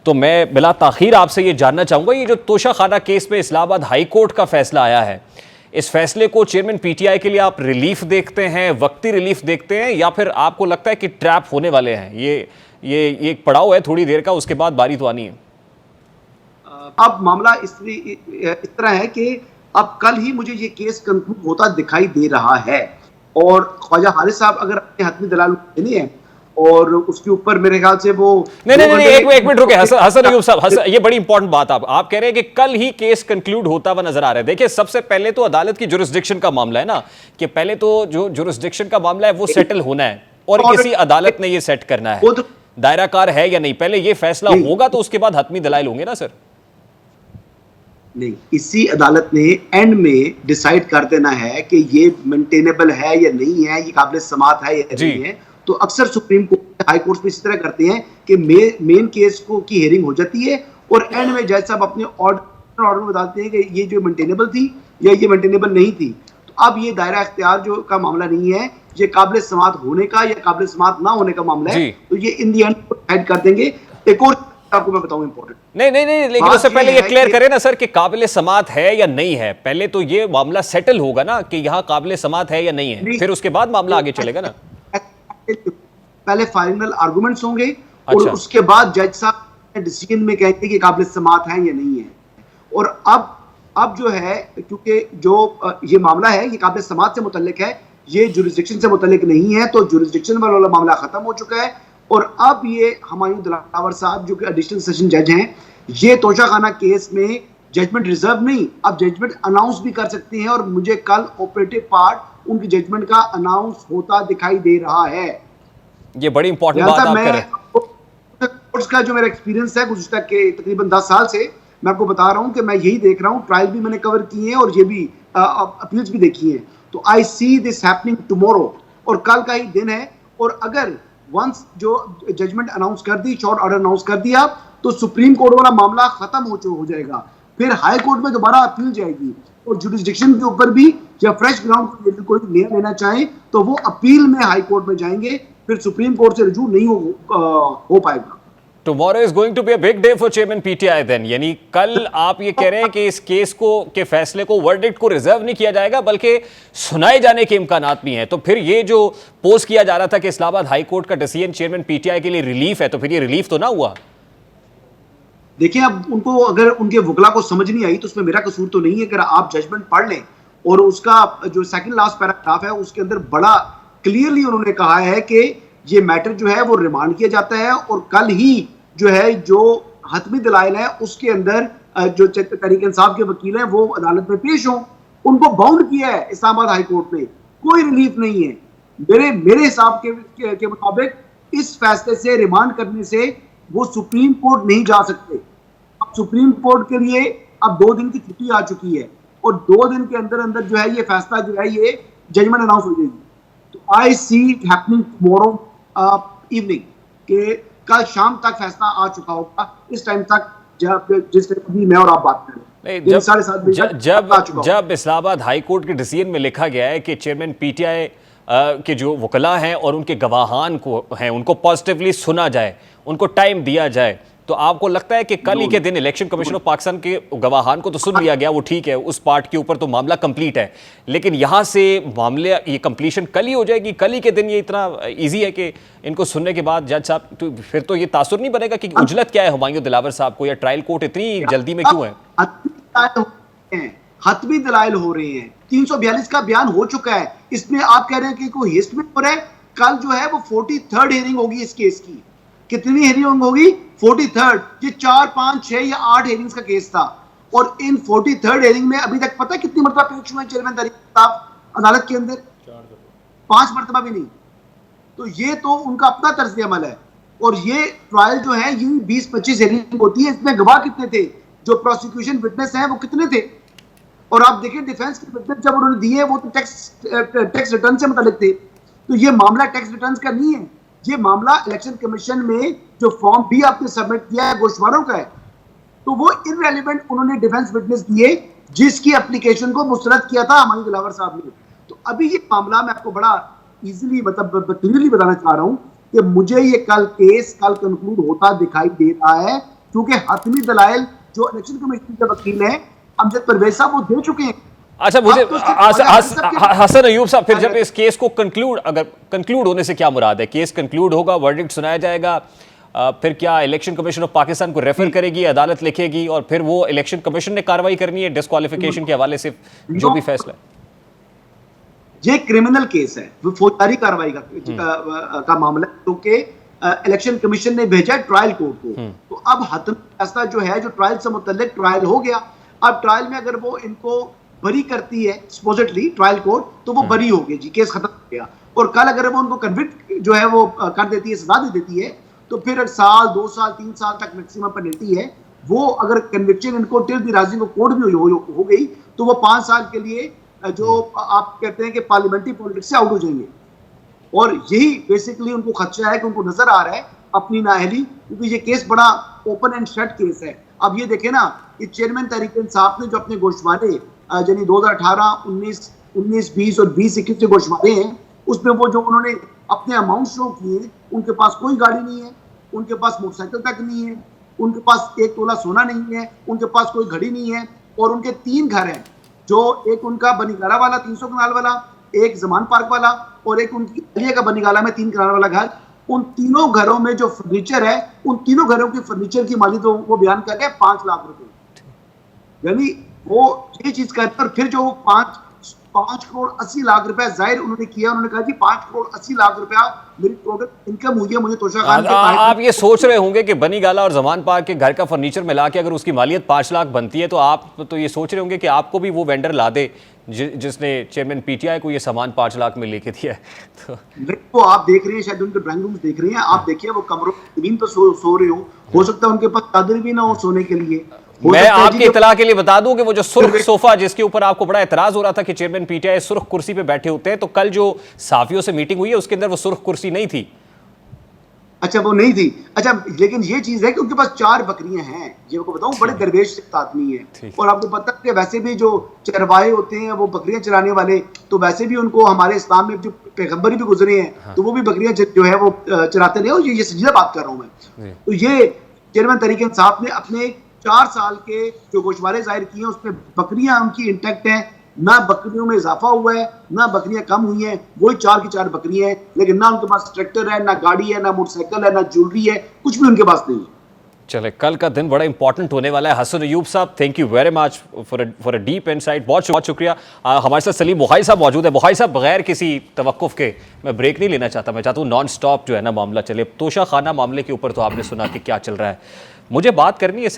तो मैं बिला ताखीर आपसे ये जानना चाहूँगा, ये जो तोशाखाना केस में इस्लामाबाद हाई कोर्ट का फैसला आया है, इस फैसले को चेयरमैन पीटीआई के लिए आप रिलीफ देखते हैं, वक्ती रिलीफ देखते हैं, या फिर आपको लगता है कि ट्रैप होने वाले हैं? ये एक पड़ाव है थोड़ी देर का, उसके बाद बारी तो आनी है। अब मामला इस तरह है कि अब कल ही मुझे ये केस कंक्लूड होता दिखाई दे रहा है, और ख्वाजा हारिस साहब अगर अपने हतमी दलाल देनी है और उसके ऊपर मेरे ख्याल से वो नहीं, एक मिनट रुके हसन अयूब साहब, ये बड़ी इंपॉर्टेंट बात आप कह रहे हैं कि कल ही केस कंक्लूड होता हुआ नजर आ रहा है। देखिए, सबसे पहले तो अदालत की जुरिस्डिक्शन का मामला है ना, कि पहले तो जो जुरिस्डिक्शन का मामला है वो सेटल होना है, और किसी अदालत ने ये सेट करना है, दायराकार है या नहीं, पहले ये फैसला होगा तो उसके बाद हतमी दलाइल होंगे ना सर। नहीं, इसी अदालत ने एंड में डिसाइड कर देना है कि ये मेंटेनेबल है या नहीं है, ये काबिल समात है या नहीं है। तो अक्सर सुप्रीम कोर्ट, हाई कोर्ट में इस तरह करते हैं कि मेन केस को की हियरिंग हो जाती है और एंड में जज साहब अपने ऑर्डर में बताते हैं कि ये जो मेंटेनेबल थी या ये मेंटेनेबल नहीं थी। तो अब ये दायरा इख्तियार जो का मामला नहीं है, ये काबिल समात होने का या काबिल समात ना होने का मामला है। तो ये इन दी एंड डिसाइड कर देंगे। एक और आपको मैं बताऊं इंपॉर्टेंट, नहीं, लेकिन उससे पहले ये क्लियर करें ना सर कि काबिल समात है या नहीं है। पहले तो ये मामला सेटल होगा ना कि यहाँ काबिल समात है या नहीं है, फिर उसके बाद मामला आगे चलेगा ना। पहले फाइनल आर्गुमेंट्स होंगे और उसके बाद जज साहब डिसीजन में कहते हैं कि काबिल समात है या नहीं है। और अब जो है, क्योंकि जो ये मामला है ये काबिल समात से मुतल्लिक है, ये जुरिस्डिक्शन से मुतल्लिक नहीं है, तो जुरिस्डिक्शन वाला मामला खत्म हो चुका है। और अब ये हुमायूं दिलावर साहब जो कि एडिशनल सेशन जज हैं, ये तोशाखाना केस में जजमेंट रिजर्व नहीं, अब जजमेंट अनाउंस भी कर सकते हैं, और मुझे कल ऑपरेटिव पार्ट उनकी जजमेंट का अनाउंस होता दिखाई दे रहा है। ये बड़ी इंपॉर्टेंट बात आप कर रहे हैं। कोर्ट्स का जो मेरा एक्सपीरियंस है गुज़िश्ता के तकरीबन 10 साल से, मैं आपको बता रहा हूं कि मैं यही देख रहा हूं, ट्रायल भी मैंने कवर किए हैं और ये भी अपील्स भी देखी हैं। तो I see this happening tomorrow, और कल का ही दिन है। और अगर वंस जो जजमेंट अनाउंस कर दी, शॉर्ट ऑर्डर अनाउंस कर दिया, तो सुप्रीम कोर्ट वाला मामला खत्म हो जाएगा, फिर हाई कोर्ट में दोबारा अपील जाएगी, और जुडिस्डिक्शन के ऊपर भी या फ्रेश ग्राउंड यदि कोई निर्णय लेना चाहे तो वो अपील में हाई कोर्ट में जाएंगे, फिर सुप्रीम कोर्ट से रुजू नहीं हो पाएगा। Tomorrow is going to be a big day for Chairman PTI then, यानी कल आप ये कह रहे हैं कि इस केस के फैसले को, वर्डिक्ट को रिजर्व नहीं किया जाएगा बल्कि सुनाए जाने के इम्कानात भी हैं। तो फिर ये जो पोस्ट किया जा रहा था कि इस्लामाबाद हाई कोर्ट का डिसीजन चेयरमैन पीटीआई के लिए रिलीफ है, तो फिर ये रिलीफ तो ना हुआ। देखिए, अब उनको अगर उनके वकला को समझ नहीं आई तो उसमें मेरा कसूर तो नहीं है। अगर आप जजमेंट पढ़ लें और उसका जो सेकंड लास्ट पैराग्राफ है उसके अंदर बड़ा क्लियरली उन्होंने कहा है कि ये मैटर जो है वो रिमांड किया जाता है, और कल ही जो है जो हतमी दलाइल है उसके अंदर जो तहरीक इंसाफ के वकील हैं वो अदालत में पेश हों। उनको बाउंड किया है इस्लामाबाद हाई कोर्ट ने, कोई रिलीफ नहीं है। मेरे हिसाब के मुताबिक इस फैसले से, रिमांड करने से वो सुप्रीम कोर्ट नहीं जा सकते। अब सुप्रीम कोर्ट के लिए अब 2 दिन की छुट्टी आ चुकी है, और 2 दिन के अंदर अंदर जो है ये फैसला जो है ये जजमेंट अनाउंस हो जाएगी। तो I see it happening tomorrow evening, के कल शाम तक फैसला आ चुका होगा, इस टाइम तक जिस टाइम मैं और आप बात कर रहे हैं। जब इस्लामाबाद हाई कोर्ट के डिसीजन में लिखा गया है कि चेयरमैन पीटीआई के जो वकला हैं और उनके गवाहान को हैं उनको पॉजिटिवली सुना जाए, उनको टाइम दिया जाए, तो आपको लगता है कि कल ही के दिन इलेक्शन कमीशन ऑफ पाकिस्तान के गवाहान को तो सुन लिया गया, वो ठीक है, उस पार्ट के ऊपर तो मामला कंप्लीट है, लेकिन यहाँ से मामले ये कंप्लीशन कल ही हो जाएगी? कल ही के दिन ये इतना इजी है कि इनको सुनने के बाद जज साहब, तो फिर तो ये तासुर नहीं बनेगा कि उजलत क्या है हुमायूं दिलावर साहब को, या ट्रायल कोर्ट इतनी जल्दी में क्यों है? हतमी दलाइल हो रहे हैं, 342 का बयान हो चुका है, इसमें आप कह रहे हैं कि कोई हिस्ट में हो रहा है। कल जो है वो 43rd हियरिंग होगी इस केस की। कितनी हियरिंग होगी? 43rd। ये 4, 5, 6 या 8 हियरिंग्स का केस था, और इन 43rd हियरिंग में अभी तक पता है कितनी मरतबा पेश हुए चेयरमैन तरीक साहब अदालत के अंदर? 5 मरतबा भी नहीं। तो ये तो उनका अपना तर्ज अमल है। और ये ट्रायल जो है ये 20-25 हियरिंग होती है, इसमें गवाह कितने थे, जो प्रोसिक्यूशन विटनेस हैं वो कितने थे? और आप देखिए डिफेंस के विटनेस जब उन्होंने दिए वो तो टैक्स रिटर्न से मुतालिक थे। तो ये मामला टैक्स रिटर्न का नहीं है, ये मामला इलेक्शन कमीशन में जो फॉर्म भी आपने सबमिट किया है गोशवारों का है। तो वो इररेलेवेंट उन्होंने डिफेंस विटनेस दिए जिसकी एप्लीकेशन को मुस्तरद किया था हुमायूं दिलावर साहब ने। तो अभी ये मामला मैं आपको बड़ा इजीली मतलब क्लियरली बताना चाह रहा हूं कि मुझे ये केस कल कंक्लूड होता दिखाई दे रहा है, क्योंकि हतमी दलाइल जो इलेक्शन कमीशन के वकील हैं अमजद परवेज साहब वो दे चुके हैं। अच्छा, मुझे अब तो सिर्फ हसन अयूब साहब, फिर जब इस केस को कंक्लूड होने से क्या मुराद है? केस कंक्लूड होगा, वर्डिक्ट सुनाया जाएगा, फिर क्या इलेक्शन कमीशन ऑफ पाकिस्तान को रेफर करेगी, अदालत लिखेगी और फिर वो इलेक्शन कमीशन ने कार्रवाई करनी है डिस्क्वालिफिकेशन के हवाले से जो भी फैसला है? ये क्रिमिनल केस है, वो फौजदारी कार्रवाई का मामला है, क्योंकि इलेक्शन कमीशन ने भेजा ट्रायल कोर्ट को। तो अब हतमी फैसला जो है, जो ट्रायल से मुतल्लिक ट्रायल हो गया, अब ट्रायल में अगर वो इनको बरी करती है सपोजिटली ट्रायल कोर्ट, तो वो बरी हो गई जी, केस खत्म हो गया। और कल अगर वो उनको कन्विक्ट जो है वो कर देती है, सजा दे देती है, तो फिर 1 साल 2 साल 3 साल तक मैक्सिमम पेनल्टी है। वो अगर कन्विक्शन इनको till the rising of court भी हो गई, तो वो 5 साल के लिए जो आप कहते हैं कि पार्लियामेंट्री पॉलिटिक्स से आउट हो जाएंगे। और यही बेसिकली उनको खदशा है कि उनको नजर आ रहा है अपनी नाअहली, क्योंकि ये केस बड़ा ओपन एंड शट केस है। अब ये देखें ना, ये चेयरमैन तहरीक इंसाफ ने जो अपने गोशवारे यानी 2018, 19, 20 और 20-21 के गोशवारे हैं, उसमें वो जो उन्होंने अपने अमाउंट शो किए, उनके पास कोई गाड़ी नहीं है, उनके पास मोटरसाइकिल तक नहीं है, उनके पास 1 तोला सोना नहीं है, उनके पास कोई घड़ी नहीं है, और उनके 3 घर हैं, जो एक उनका बनीगाला वाला 300 कनाल वाला, एक जमान पार्क वाला और एक उनकी अलिया का बनीगाला में 3 कनाल वाला घर। उन तीनों घरों में जो फर्नीचर है, उन तीनों घरों के फर्नीचर की माली तो वो बयान कर रहे हैं 5 लाख रुपए, यानी वो ये चीज करते। और फिर जो 5 करोड़ 80 लाख रुपया जाहिर उन्होंने किया, उन्होंने कहा कि 5 करोड़ 80 लाख रुपया मेरी टोटल इनकम हुई है, मुझे तोशा खान के आप ये सोच रहे होंगे कि बनीगाला और जमान पार्क के घर का फर्नीचर मिला के अगर उसकी मालियत 5 लाख बनती है, तो आप तो ये सोच रहे होंगे कि आपको भी वो वेंडर ला दे जिसने चेयरमैन पीटीआई को ये सामान 5 लाख में लेके दिया है। तो आप देख रहे हैं, शायद उनके ड्राइंग रूम देख रहे हैं, आप देखिए वो कमरों जमीन पर सो रहे हो सकता है उनके पास चादर भी ना हो सोने के लिए। मैं आपकी इत्तला के लिए बता दूं कि वो जो सुर्ख सोफा जिसके ऊपर आपको बड़ा एतराज हो रहा था कि चेयरमैन पीटीआई सुर्ख कुर्सी पे बैठे होते हैं, तो कल जो साफियों से मीटिंग हुई है उसके अंदर वो सुर्ख कुर्सी नहीं थी। अच्छा, वो नहीं थी। अच्छा, लेकिन ये चीज है कि उनके पास 4 बकरियां हैं, ये आपको बताऊं, बड़े दरवेश आदमी है। और आपको पता है कि वैसे भी जो चरवाहे होते हैं वो बकरियां चराने वाले, तो वैसे भी उनको हमारे इस्लाम में जो पैगंबर भी गुजरे हैं, हाँ। तो वो भी बकरियां जो है वो चराते रहे। और ये सजीदा बात कर रहा हूं मैं। तो ये चेयरमैन तहरीक इंसाफ ने अपने 4 साल के जो गोशवारे जाहिर किए हैं, उसमें बकरियां उनकी इंटैक्ट हैं, ना बकरियों में इजाफा हुआ है, ना बकरियां कम हुई हैं, वही 4 की 4 बकरियां हैं। लेकिन ना उनके पास ट्रैक्टर है, ना गाड़ी है, ना मोटरसाइकिल है, ना ज्वेलरी है, कुछ भी उनके पास नहीं है। चले, कल का दिन बड़ा इंपॉर्टेंट होने वाला है। हसन अयूब साहब, thank you very much for a deep insight. बहुत शुक्रिया। हमारे साथ सलीम बुखारी साहब मौजूद है। बुखारी साहब, बगैर किसी तवक्कुफ के मैं ब्रेक नहीं लेना चाहता, मैं चाहता हूँ नॉन स्टॉप जो है ना मामला चले। तोशा खाना मामले के ऊपर तो आपने सुना कि क्या चल रहा है, मुझे बात करनी है सर